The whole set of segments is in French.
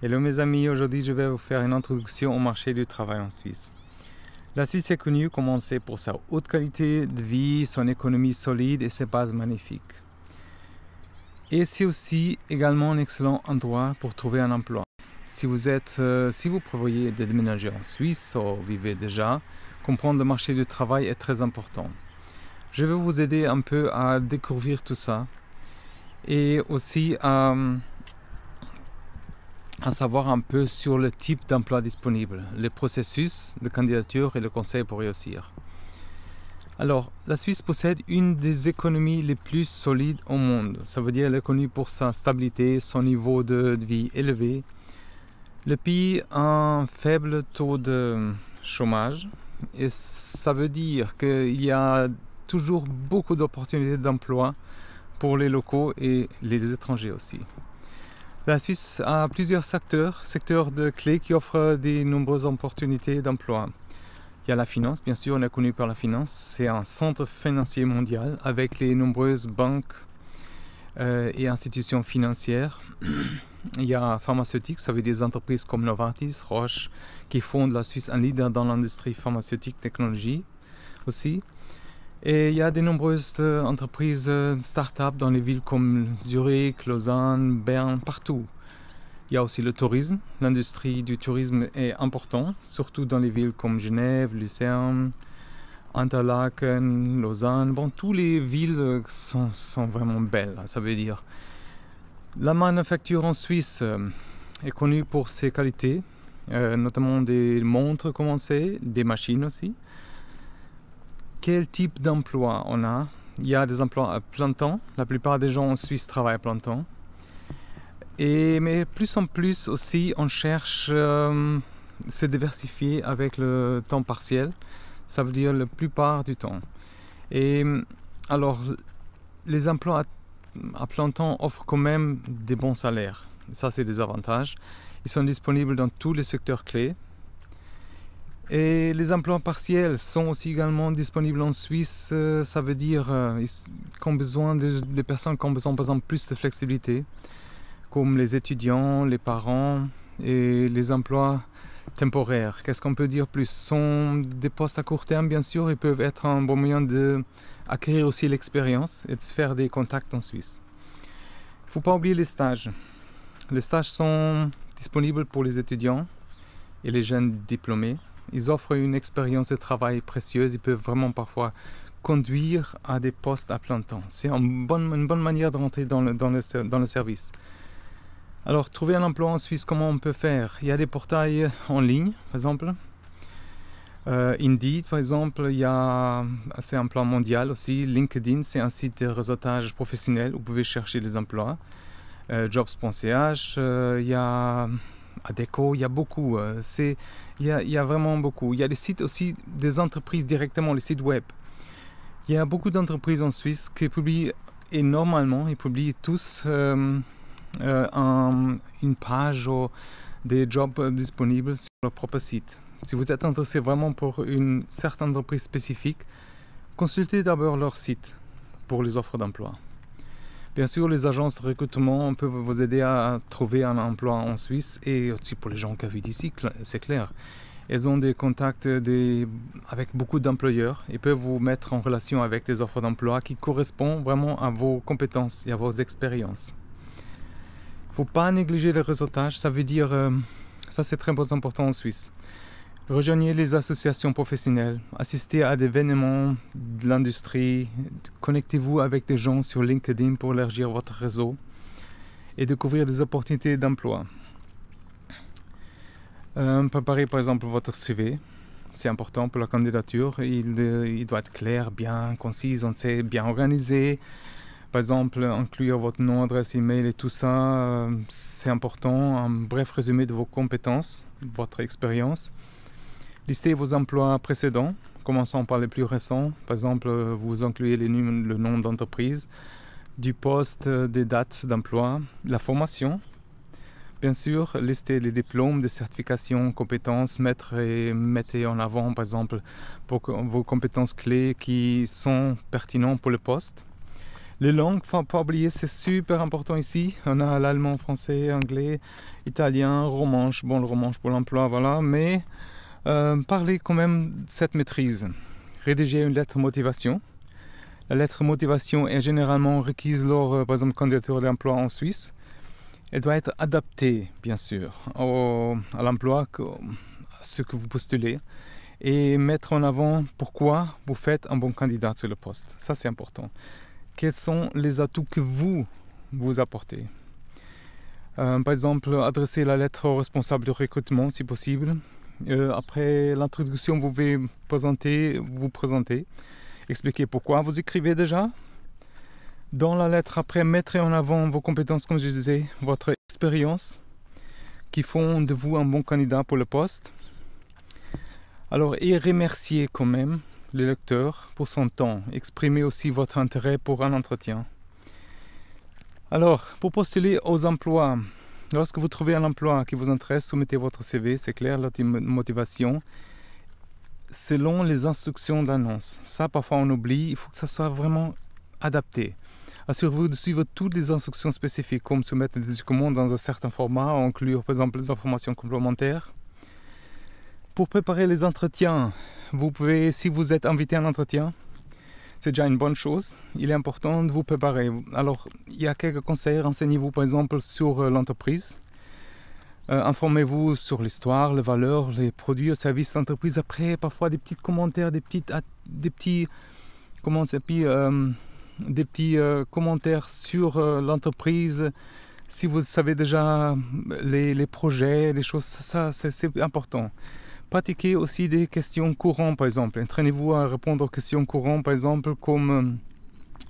Hello mes amis, aujourd'hui je vais vous faire une introduction au marché du travail en Suisse. La Suisse est connue comme pour sa haute qualité de vie, son économie solide et ses bases magnifiques. Et c'est aussi également un excellent endroit pour trouver un emploi. Si vous prévoyez de déménager en Suisse ou vivez déjà, comprendre le marché du travail est très important. Je vais vous aider un peu à découvrir tout ça et aussi à savoir un peu sur le type d'emploi disponible, les processus de candidature et le conseil pour réussir. Alors, la Suisse possède une des économies les plus solides au monde. Ça veut dire qu'elle est connue pour sa stabilité, son niveau de vie élevé. Le pays a un faible taux de chômage et ça veut dire qu'il y a toujours beaucoup d'opportunités d'emploi pour les locaux et les étrangers aussi. La Suisse a plusieurs secteurs de clés qui offrent de nombreuses opportunités d'emploi. Il y a la finance, bien sûr, on est connu par la finance. C'est un centre financier mondial avec les nombreuses banques et institutions financières. Il y a pharmaceutique, ça veut dire des entreprises comme Novartis, Roche, qui font de la Suisse un leader dans l'industrie pharmaceutique technologie aussi. Et il y a de nombreuses entreprises start-up dans les villes comme Zurich, Lausanne, Berne, partout. Il y a aussi le tourisme. L'industrie du tourisme est importante, surtout dans les villes comme Genève, Lucerne, Interlaken, Lausanne. Bon, toutes les villes sont vraiment belles, ça veut dire. La manufacture en Suisse est connue pour ses qualités, notamment des montres comme on sait, des machines aussi. Quel type d'emploi on a? Il y a des emplois à plein temps. La plupart des gens en Suisse travaillent à plein temps. Mais plus en plus aussi, on cherche se diversifier avec le temps partiel. Ça veut dire la plupart du temps. Et alors, les emplois à plein temps offrent quand même des bons salaires. Ça, c'est des avantages. Ils sont disponibles dans tous les secteurs clés. Et les emplois partiels sont aussi également disponibles en Suisse. Ça veut dire qu'on a besoin des personnes qui ont besoin, par exemple, plus de flexibilité, comme les étudiants, les parents et les emplois temporaires. Qu'est-ce qu'on peut dire plus? Ce sont des postes à court terme, bien sûr, et peuvent être un bon moyen d'acquérir aussi l'expérience et de se faire des contacts en Suisse. Il ne faut pas oublier les stages. Les stages sont disponibles pour les étudiants et les jeunes diplômés. Ils offrent une expérience de travail précieuse. Ils peuvent vraiment parfois conduire à des postes à plein temps. C'est une bonne manière de rentrer dans le service. Alors, trouver un emploi en Suisse, comment on peut faire? Il y a des portails en ligne, par exemple. Indeed, par exemple, c'est un plan mondial aussi. LinkedIn, c'est un site de réseautage professionnel où vous pouvez chercher des emplois. Jobs.ch, il y a Adecco, il y a beaucoup. Il y a vraiment beaucoup. Il y a des sites aussi des entreprises directement, les sites web. Il y a beaucoup d'entreprises en Suisse qui publient, et normalement, ils publient tous une page ou des jobs disponibles sur leur propre site. Si vous êtes intéressé vraiment pour une certaine entreprise spécifique, consultez d'abord leur site pour les offres d'emploi. Bien sûr, les agences de recrutement peuvent vous aider à trouver un emploi en Suisse et aussi pour les gens qui habitent ici, c'est clair. Elles ont des contacts avec beaucoup d'employeurs et peuvent vous mettre en relation avec des offres d'emploi qui correspondent vraiment à vos compétences et à vos expériences. Il ne faut pas négliger le réseautage, ça veut dire, ça c'est très important en Suisse. Rejoignez les associations professionnelles, assistez à des événements de l'industrie, connectez-vous avec des gens sur LinkedIn pour élargir votre réseau et découvrir des opportunités d'emploi. Préparez par exemple votre CV, c'est important pour la candidature, il doit être clair, bien concis, bien organisé. Par exemple, inclure votre nom, adresse email et tout ça, c'est important. Un bref résumé de vos compétences, votre expérience. Listez vos emplois précédents, commençons par les plus récents. Par exemple, vous incluez le nom d'entreprise, du poste, des dates d'emploi, la formation. Bien sûr, listez les diplômes, des certifications, compétences, mettez en avant, par exemple, vos compétences clés qui sont pertinentes pour le poste. Les langues, faut pas oublier, c'est super important ici. On a l'allemand, français, anglais, italien, romanche. Bon, le romanche pour l'emploi, voilà. Mais parlez quand même de cette maîtrise. Rédiger une lettre motivation. La lettre motivation est généralement requise lors, par exemple, candidature d'emploi en Suisse. Elle doit être adaptée, bien sûr, à l'emploi, à ce que vous postulez. Et mettre en avant pourquoi vous faites un bon candidat sur le poste. Ça, c'est important. Quels sont les atouts que vous apportez? Par exemple, adresser la lettre au responsable de recrutement, si possible. Après l'introduction, vous pouvez vous présenter, expliquer pourquoi vous écrivez déjà. Dans la lettre, après, mettre en avant vos compétences, comme je disais, votre expérience, qui font de vous un bon candidat pour le poste. Alors, et remercier quand même le lecteur pour son temps. Exprimez aussi votre intérêt pour un entretien. Alors, pour postuler aux emplois, lorsque vous trouvez un emploi qui vous intéresse, soumettez votre CV, c'est clair, la motivation, selon les instructions d'annonce. Ça, parfois, on oublie, il faut que ça soit vraiment adapté. Assurez-vous de suivre toutes les instructions spécifiques, comme soumettre des documents dans un certain format, inclure par exemple les informations complémentaires. Pour préparer les entretiens, vous pouvez, si vous êtes invité à un entretien, c'est déjà une bonne chose. Il est important de vous préparer. Alors, il y a quelques conseils. Renseignez-vous par exemple sur l'entreprise. Informez-vous sur l'histoire, les valeurs, les produits et services d'entreprise. Après, parfois des petits commentaires, des petits commentaires sur l'entreprise. Si vous savez déjà les projets, les choses, ça c'est important. Pratiquez aussi des questions courantes, par exemple. Entraînez-vous à répondre aux questions courantes, par exemple, comme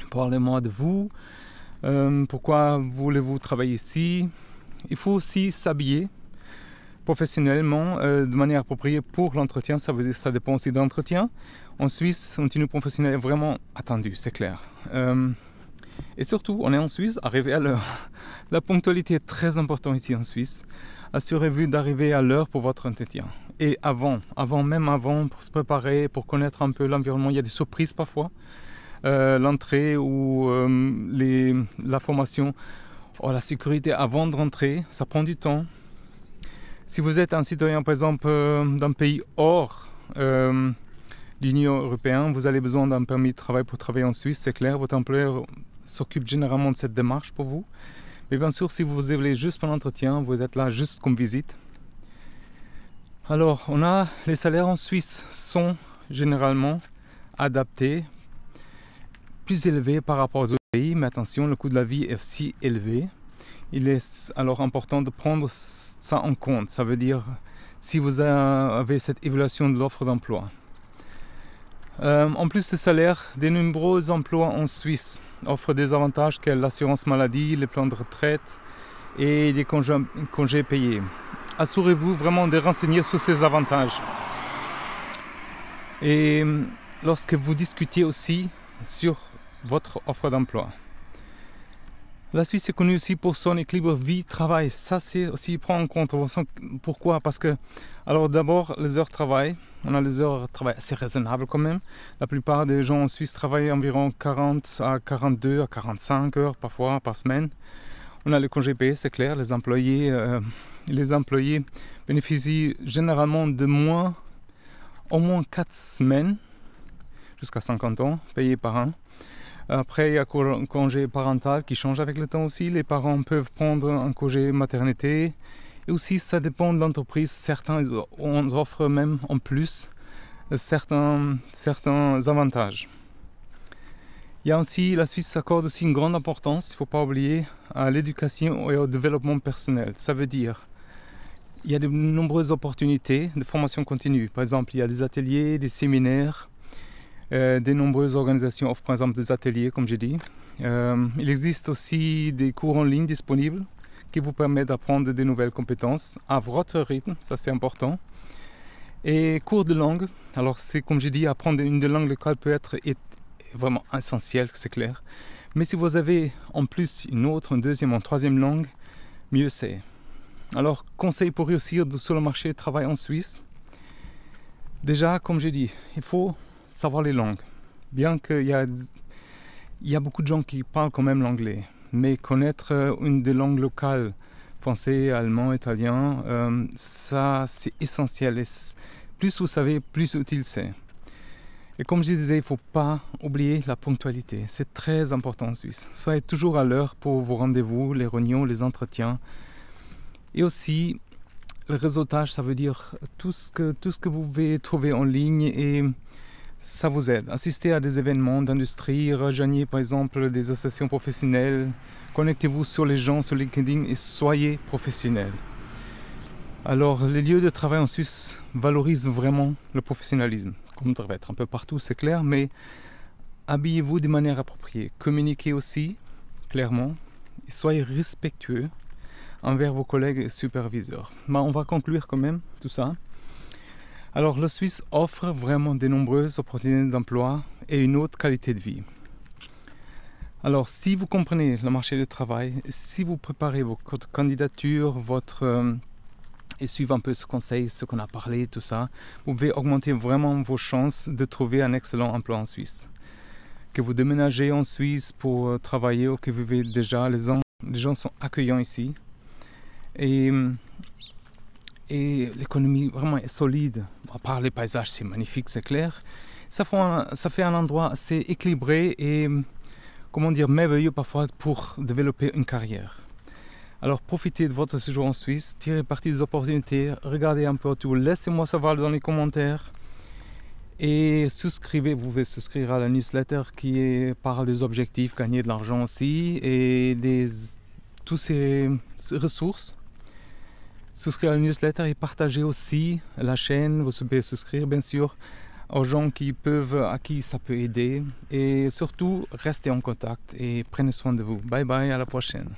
parlez-moi de vous, pourquoi voulez-vous travailler ici. Il faut aussi s'habiller professionnellement de manière appropriée pour l'entretien. Ça veut dire ça dépend aussi de l'entretien. En Suisse, un tenue professionnelle est vraiment attendu, c'est clair. Et surtout, on est en Suisse, arrivez à l'heure. La ponctualité est très importante ici en Suisse. Assurez-vous d'arriver à l'heure pour votre entretien. Et avant, pour se préparer, pour connaître un peu l'environnement, il y a des surprises parfois. L'entrée ou la formation, la sécurité avant de rentrer, ça prend du temps. Si vous êtes un citoyen, par exemple, d'un pays hors l'Union européenne, vous avez besoin d'un permis de travail pour travailler en Suisse, c'est clair. Votre employeur s'occupe généralement de cette démarche pour vous. Mais bien sûr, si vous voulez juste pour l'entretien, vous êtes là juste comme visite. Alors, les salaires en Suisse sont généralement adaptés, plus élevés par rapport aux autres pays. Mais attention, le coût de la vie est aussi élevé. Il est alors important de prendre ça en compte. Ça veut dire, si vous avez cette évaluation de l'offre d'emploi. En plus des salaires, de nombreux emplois en Suisse offrent des avantages comme l'assurance maladie, les plans de retraite et des congés payés. Assurez-vous vraiment de renseigner sur ces avantages. Et lorsque vous discutez aussi sur votre offre d'emploi. La Suisse est connue aussi pour son équilibre vie-travail. Ça, c'est aussi prendre en compte. Pourquoi? Parce que, alors d'abord, les heures de travail. On a les heures de travail assez raisonnables quand même. La plupart des gens en Suisse travaillent environ 40 à 42 à 45 heures parfois par semaine. On a les congés payés, c'est clair. Les employés bénéficient généralement de au moins 4 semaines, jusqu'à 50 ans, payés par an. Après, il y a un congé parental qui change avec le temps aussi. Les parents peuvent prendre un congé maternité. Et aussi, ça dépend de l'entreprise. Certains offrent même en plus certains avantages. La Suisse accorde aussi une grande importance, il ne faut pas oublier, à l'éducation et au développement personnel. Ça veut dire il y a de nombreuses opportunités de formation continue. Par exemple, il y a des ateliers, des séminaires. De nombreuses organisations offrent par exemple des ateliers, comme j'ai dit. Il existe aussi des cours en ligne disponibles qui vous permettent d'apprendre de nouvelles compétences à votre rythme, ça c'est important. Et cours de langue, alors c'est comme j'ai dit, apprendre une langue locale peut être vraiment essentiel, c'est clair. Mais si vous avez en plus une deuxième ou une troisième langue, mieux c'est. Alors, conseil pour réussir sur le marché du travail en Suisse. Déjà, comme j'ai dit, il faut savoir les langues. Bien qu'il y a Il y a beaucoup de gens qui parlent quand même l'anglais, mais connaître une des langues locales, français, allemand, italien, ça c'est essentiel. Et plus vous savez, plus utile c'est. Et comme je disais, il ne faut pas oublier la ponctualité. C'est très important en Suisse. Soyez toujours à l'heure pour vos rendez-vous, les réunions, les entretiens. Et aussi, le réseautage, ça veut dire tout ce que vous pouvez trouver en ligne et ça vous aide. Assistez à des événements d'industrie, rejoignez par exemple des associations professionnelles, connectez-vous sur les gens sur LinkedIn et soyez professionnels. Alors, les lieux de travail en Suisse valorisent vraiment le professionnalisme. Comme ça va être un peu partout, c'est clair, mais habillez-vous de manière appropriée. Communiquez aussi, clairement, et soyez respectueux envers vos collègues et superviseurs. Mais on va conclure quand même tout ça. Alors, la Suisse offre vraiment de nombreuses opportunités d'emploi et une haute qualité de vie. Alors, si vous comprenez le marché du travail, si vous préparez votre candidature, et suivez un peu ce conseil, ce qu'on a parlé, tout ça, vous pouvez augmenter vraiment vos chances de trouver un excellent emploi en Suisse. Que vous déménagez en Suisse pour travailler ou que vous vivez déjà, les gens sont accueillants ici. Et l'économie vraiment est solide. À part les paysages, c'est magnifique, c'est clair. Ça fait un endroit assez équilibré et, comment dire, merveilleux parfois pour développer une carrière. Alors profitez de votre séjour en Suisse, tirez parti des opportunités, regardez un peu autour, laissez-moi savoir dans les commentaires. Et souscrivez, vous pouvez souscrire à la newsletter qui parle des objectifs, gagner de l'argent aussi et toutes ces ressources. Souscrivez à la newsletter et partagez aussi la chaîne. Vous pouvez souscrire bien sûr aux gens à qui ça peut aider. Et surtout, restez en contact et prenez soin de vous. Bye bye, à la prochaine.